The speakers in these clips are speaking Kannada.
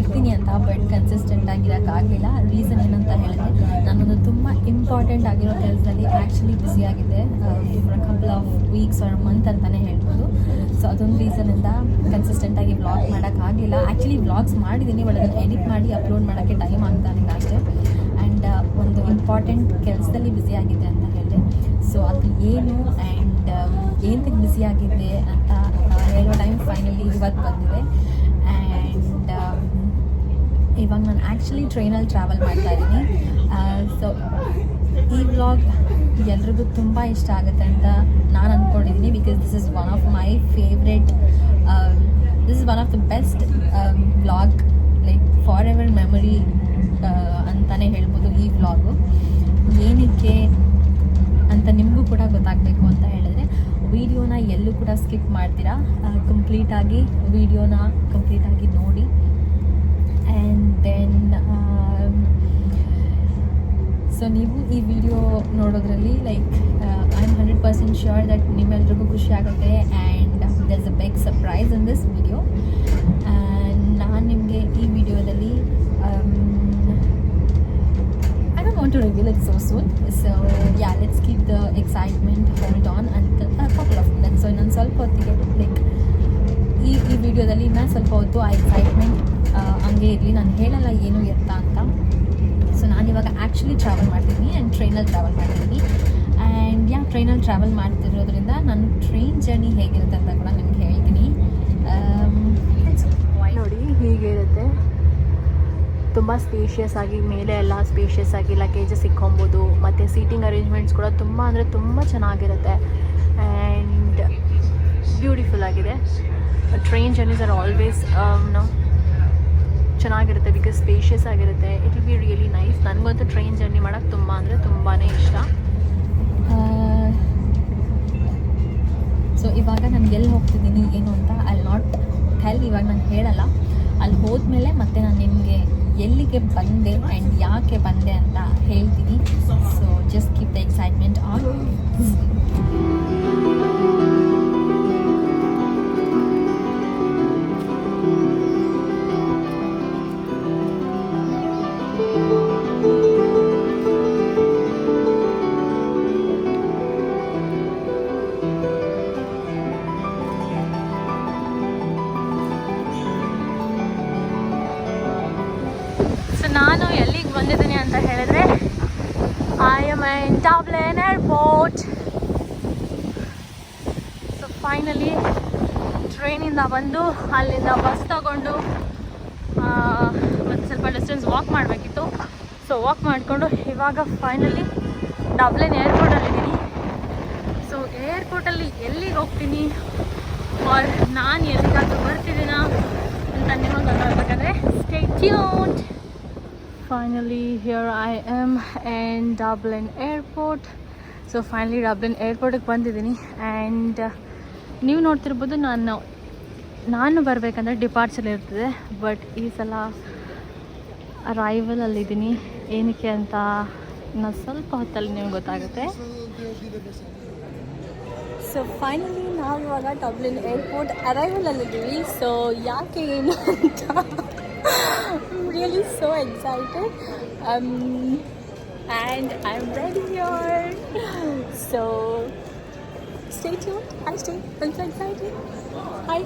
ಇರ್ತೀನಿ ಅಂತ, ಬಟ್ ಕನ್ಸಿಸ್ಟೆಂಟ್ ಆಗಿರೋಕ್ಕಾಗಲಿಲ್ಲ. ರೀಸನ್ ಏನಂತ ಹೇಳಿದ್ರೆ ನಾನೊಂದು ತುಂಬ ಇಂಪಾರ್ಟೆಂಟ್ ಆಗಿರೋ ಕೆಲಸದಲ್ಲಿ ಆ್ಯಕ್ಚುಲಿ ಬ್ಯುಸಿಯಾಗಿದ್ದೆ for couple of weeks or month ಅಂತಲೇ ಹೇಳ್ಬೋದು. ಸೊ ಅದೊಂದು ರೀಸನಿಂದ ಕನ್ಸಿಸ್ಟೆಂಟಾಗಿ ವ್ಲಾಗ್ ಮಾಡೋಕ್ಕಾಗಲಿಲ್ಲ. ಆ್ಯಕ್ಚುಲಿ ವ್ಲಾಗ್ಸ್ ಮಾಡಿದ್ದೀನಿ, ಬಟ್ ಅದನ್ನು ಎಡಿಟ್ ಮಾಡಿ ಅಪ್ಲೋಡ್ ಮಾಡೋಕ್ಕೆ ಟೈಮ್ ಆಗ್ತಾನಿಲ್ಲ ಅಷ್ಟೇ. ಆ್ಯಂಡ್ ಒಂದು ಇಂಪಾರ್ಟೆಂಟ್ ಕೆಲಸದಲ್ಲಿ ಬ್ಯುಸಿಯಾಗಿದ್ದೆ ಅಂತ ಹೇಳಿದೆ. ಸೊ ಅದು ಏನು ಆ್ಯಂಡ್ ಏನಕ್ಕೆ ಬ್ಯುಸಿಯಾಗಿದ್ದೆ ಅಂತ ಹೇಳೋ ಟೈಮ್ ಫೈನಲಿ ಇವತ್ತು ಬಂದಿದೆ. ಆ್ಯಂಡ್ ಇವಾಗ ನಾನು ಆ್ಯಕ್ಚುಲಿ ಟ್ರೈನಲ್ಲಿ ಟ್ರಾವೆಲ್ ಮಾಡ್ತಾ ಇದ್ದೀನಿ. ಸೊ ಈ ವ್ಲಾಗ್ ಎಲ್ರಿಗೂ ತುಂಬ ಇಷ್ಟ ಆಗುತ್ತೆ ಅಂತ ನಾನು ಅಂದ್ಕೊಂಡಿದ್ದೀನಿ. Because this is one of my favourite, this is one of the best vlog, like for ever memory ಅಂತಲೇ ಹೇಳ್ಬೋದು ಈ ವ್ಲಾಗು. ಏನಕ್ಕೆ ಅಂತ ನಿಮಗೂ ಕೂಡ ಗೊತ್ತಾಗಬೇಕು ಅಂತ ಹೇಳಿದ್ರೆ ವಿಡಿಯೋನ ಎಲ್ಲೂ ಕೂಡ ಸ್ಕಿಪ್ ಮಾಡ್ತೀರಾ, ಕಂಪ್ಲೀಟಾಗಿ ವಿಡಿಯೋನ ಕಂಪ್ಲೀಟಾಗಿ ನೋಡಿ. ಆ್ಯಂಡ್ ದೆನ್ ಸೊ ನೀವು ಈ ವಿಡಿಯೋ ನೋಡೋದ್ರಲ್ಲಿ like I am 100% sure that ನಿಮ್ಮೆಲ್ರಿಗೂ ಖುಷಿ ಆಗುತ್ತೆ. And there is a big surprise in this video. ನಾನು ನಿಮಗೆ ಈ ವಿಡಿಯೋದಲ್ಲಿ I don't want to reveal it so soon. So yeah, let's keep the excitement hold on until a couple of minutes. So ಇನ್ನೊಂದು ಸ್ವಲ್ಪ ಹೊತ್ತಿಗೆ ಲೈಕ್ ಈ ವಿಡಿಯೋದಲ್ಲಿ ಇನ್ನೊಂದು ಸ್ವಲ್ಪ ಹೊತ್ತು ಆ ಎಕ್ಸೈಟ್ಮೆಂಟ್ ಹಂಗೆ ಇರಲಿ. ನಾನು ಹೇಳಲ್ಲ ಏನು ಎತ್ತ ಅಂತ. ಸೊ ನಾನಿವಾಗ ಆ್ಯಕ್ಚುಲಿ ಟ್ರಾವೆಲ್ ಮಾಡ್ತಿದ್ದೀನಿ ಆ್ಯಂಡ್ ಟ್ರೈನಲ್ಲಿ ಟ್ರಾವೆಲ್ ಮಾಡ್ತಿದ್ದೀನಿ. ಆ್ಯಂಡ್ ಟ್ರೈನಲ್ಲಿ ಟ್ರಾವೆಲ್ ಮಾಡ್ತಿರೋದ್ರಿಂದ ನಾನು ಟ್ರೈನ್ ಜರ್ನಿ ಹೇಗಿರುತ್ತೆ ಅಂತ ಕೂಡ ನಿಮ್ಗೆ ಹೇಳ್ತೀನಿ. ನೋಡಿ ಹೀಗಿರುತ್ತೆ, ತುಂಬ ಸ್ಪೇಷಿಯಸ್ ಆಗಿ, ಮೇಲೆ ಎಲ್ಲ ಸ್ಪೇಷಿಯಸ್ ಆಗಿ ಲಗೇಜಸ್ ಇಕ್ಕೊಬೋದು. ಮತ್ತು ಸೀಟಿಂಗ್ ಅರೇಂಜ್ಮೆಂಟ್ಸ್ ಕೂಡ ತುಂಬ ಅಂದರೆ ತುಂಬ ಚೆನ್ನಾಗಿರುತ್ತೆ ಆ್ಯಂಡ್ ಬ್ಯೂಟಿಫುಲ್ ಆಗಿದೆ. ಟ್ರೈನ್ ಜರ್ನೀಸ್ ಆರ್ ಆಲ್ವೇಸ್ ಚೆನ್ನಾಗಿರುತ್ತೆ ಬಿಕಾಸ್ ಸ್ಪೇಷಿಯಸ್ ಆಗಿರುತ್ತೆ. It will be really nice. ನನಗಂತೂ ಟ್ರೈನ್ ಜರ್ನಿ ಮಾಡೋಕ್ಕೆ ತುಂಬ ಅಂದರೆ ತುಂಬಾ ಇಷ್ಟ. ಸೊ ಇವಾಗ ನಾನು ಎಲ್ಲಿ ಹೋಗ್ತಿದ್ದೀನಿ ಏನು ಅಂತ ಐ ನಾಟ್ ಟೆಲ್, ಇವಾಗ ನಾನು ಹೇಳಲ್ಲ. ಅಲ್ಲಿ ಹೋದ್ಮೇಲೆ ಮತ್ತೆ ನಾನು ನಿಮಗೆ ಎಲ್ಲಿಗೆ ಬಂದೆ ಆ್ಯಂಡ್ ಯಾಕೆ ಬಂದೆ ಅಂತ ಹೇಳ್ತೀನಿ. So just keep the excitement on. ನಾನು ಎಲ್ಲಿಗೆ ಬಂದಿದ್ದೀನಿ ಅಂತ ಹೇಳಿದ್ರೆ I am in Dublin airport. So finally ಟ್ರೈನಿಂದ ಬಂದು ಅಲ್ಲಿಂದ ಬಸ್ ತಗೊಂಡು ಮತ್ತು ಸ್ವಲ್ಪ ಡಿಸ್ಟೆನ್ಸ್ ವಾಕ್ ಮಾಡಬೇಕಿತ್ತು. ಸೊ ವಾಕ್ ಮಾಡಿಕೊಂಡು ಇವಾಗ ಫೈನಲಿ ಡಬ್ಲಿನ್ ಏರ್ಪೋರ್ಟಲ್ಲಿದ್ದೀನಿ. ಸೊ ಏರ್ಪೋರ್ಟಲ್ಲಿ ಎಲ್ಲಿಗೆ ಹೋಗ್ತೀನಿ ಆರ್ ನಾನು ಎಲ್ಲಿಗಾದ್ರೂ ಬರ್ತಿದ್ದೀನ ಅಂತ ನಿಮಗೆ ಗೊತ್ತಾಗಬೇಕಂದ್ರೆ stay tuned. Finally here I am in Dublin airport. So finally Dublin airport ಗೆ ಬಂದಿದ್ದೀನಿ. ಆ್ಯಂಡ್ ನೀವು ನೋಡ್ತಿರ್ಬೋದು ನಾನು ಬರಬೇಕಂದ್ರೆ ಡಿಪಾರ್ಚರ್ ಇರ್ತದೆ, ಬಟ್ ಈ ಸಲ ಅರೈವಲಲ್ಲಿದ್ದೀನಿ. ಏನಕ್ಕೆ ಅಂತ ಇನ್ನೂ ಸ್ವಲ್ಪ ಹೊತ್ತಲ್ಲಿ ನಿಮ್ಗೆ ಗೊತ್ತಾಗುತ್ತೆ. ಸೊ ಫೈನಲಿ ನಾವು ಇವಾಗ ಡಬ್ಲಿನ್ ಏರ್ಪೋರ್ಟ್ ಅರೈವಲಲ್ಲಿದ್ದೀವಿ. ಸೊ ಯಾಕೆ ಏನು ಅಂತ I'm really so excited and I'm ready here. So stay tuned. I'm so excited. Hi.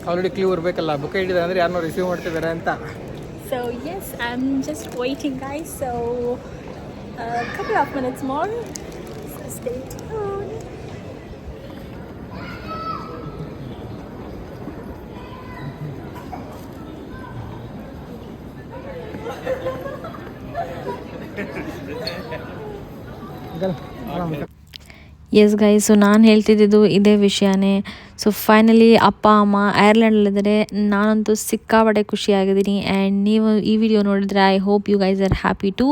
Already clear ಇರಬೇಕಲ್ಲ, ಬುಕ್ ಹಿಡಿದ ಅಂದ್ರೆ ಯಾರನ್ನೋ ರಿಸೀವ್ ಮಾಡ್ತಿದ್ದಾರೆ ಅಂತ. So yes, I'm just waiting guys. So a couple of minutes more. So stay tuned. Yes guys, so ನಾನು ಹೇಳ್ತಿದ್ದು ಇದೇ ವಿಷಯನೇ. ಸೊ ಫೈನಲಿ ಅಪ್ಪ ಅಮ್ಮ ಐರ್ಲೆಂಡಲ್ಲಿದ್ದಾರೆ. ನಾನಂತೂ ಸಿಕ್ಕಾಪಟ್ಟೆ ಖುಷಿಯಾಗಿದ್ದೀನಿ. ಆ್ಯಂಡ್ ನೀವು ಈ ವಿಡಿಯೋ ನೋಡಿದ್ರೆ I hope you guys are happy too.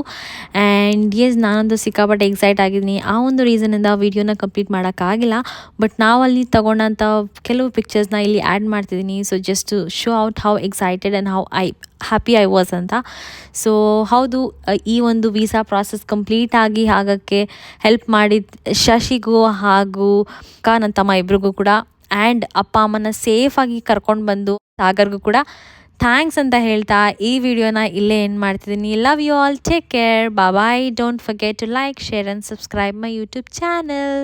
And yes, ನಾನಂತೂ ಸಿಕ್ಕಾಪಟ್ಟೆ ಎಕ್ಸೈಟ್ ಆಗಿದ್ದೀನಿ. ಆ ಒಂದು ರೀಸನಿಂದ ವಿಡಿಯೋನ ಕಂಪ್ಲೀಟ್ ಮಾಡೋಕ್ಕಾಗಿಲ್ಲ, ಬಟ್ ನಾವಲ್ಲಿ ತೊಗೊಂಡಂಥ ಕೆಲವು ಪಿಕ್ಚರ್ಸ್ನ ಇಲ್ಲಿ ಆ್ಯಡ್ ಮಾಡ್ತಿದ್ದೀನಿ. So just to show out how excited and how happy I was ಅಂತ. ಸೊ ಹೌದು, ಈ ಒಂದು ವೀಸಾ ಪ್ರಾಸೆಸ್ ಕಂಪ್ಲೀಟಾಗಿ ಆಗೋಕ್ಕೆ ಹೆಲ್ಪ್ ಮಾಡಿದ ಶಶಿಗೂ ಹಾಗೂ ನನ್ನ ತಮ್ಮ ಇಬ್ರಿಗೂ ಕೂಡ, ಆ್ಯಂಡ್ ಅಪ್ಪ ಅಮ್ಮನ ಸೇಫಾಗಿ ಕರ್ಕೊಂಡು ಬಂದು ಸಾಗರ್ಗೂ ಕೂಡ ಥ್ಯಾಂಕ್ಸ್ ಅಂತ ಹೇಳ್ತಾ ಈ ವಿಡಿಯೋನ ಇಲ್ಲೇ ಎಂಡ್ ಮಾಡ್ತಿದ್ದೀನಿ. Love you all, take care, bye. Don't forget to like, share and subscribe my YouTube channel.